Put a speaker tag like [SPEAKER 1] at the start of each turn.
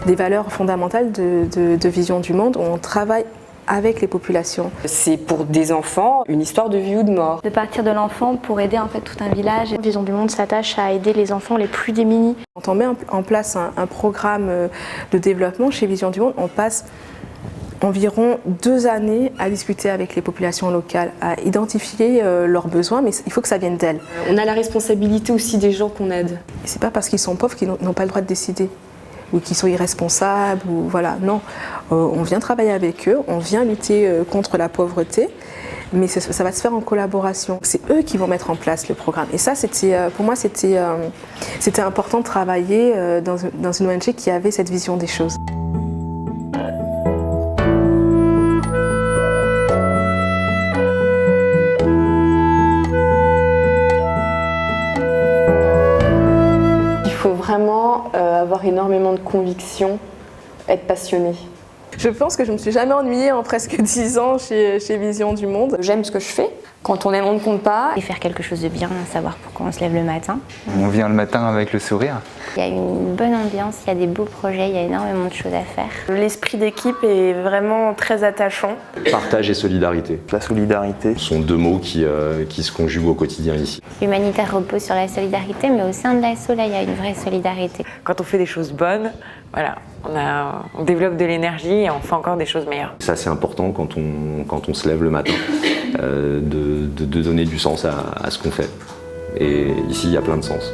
[SPEAKER 1] Des valeurs fondamentales de Vision du Monde où on travaille avec les populations.
[SPEAKER 2] C'est pour des enfants une histoire de vie ou de mort.
[SPEAKER 3] De partir de l'enfant pour aider en fait tout un village.
[SPEAKER 4] Vision du Monde s'attache à aider les enfants les plus démunis.
[SPEAKER 1] Quand on met en place un programme de développement chez Vision du Monde, on passe environ 2 années à discuter avec les populations locales, à identifier leurs besoins, mais il faut que ça vienne d'elles.
[SPEAKER 2] On a la responsabilité aussi des gens qu'on aide.
[SPEAKER 1] C'est pas parce qu'ils sont pauvres qu'ils n'ont pas le droit de décider ou qu'ils sont irresponsables, ou voilà, non. On vient travailler avec eux, on vient lutter contre la pauvreté, mais ça va se faire en collaboration. C'est eux qui vont mettre en place le programme. Et ça, pour moi, c'était important de travailler dans une ONG qui avait cette vision des choses.
[SPEAKER 2] Il faut vraiment avoir énormément de conviction, être passionné.
[SPEAKER 1] Je pense que je ne me suis jamais ennuyée en presque 10 ans chez Vision du Monde.
[SPEAKER 2] J'aime ce que je fais. Quand on aime, on ne compte pas.
[SPEAKER 5] Et faire quelque chose de bien, savoir pourquoi on se lève le matin.
[SPEAKER 6] On vient le matin avec le sourire.
[SPEAKER 5] Il y a une bonne ambiance, il y a des beaux projets, il y a énormément de choses à faire.
[SPEAKER 4] L'esprit d'équipe est vraiment très attachant.
[SPEAKER 7] Partage et solidarité.
[SPEAKER 8] La solidarité
[SPEAKER 7] Ce sont 2 mots qui se conjuguent au quotidien ici.
[SPEAKER 5] L'humanitaire repose sur la solidarité, mais au sein de l'ASSO, là, il y a une vraie solidarité.
[SPEAKER 9] Quand on fait des choses bonnes, voilà, on développe de l'énergie et on fait encore des choses meilleures.
[SPEAKER 7] Ça, c'est important quand on se lève le matin, de donner du sens à ce qu'on fait. Et ici, il y a plein de sens.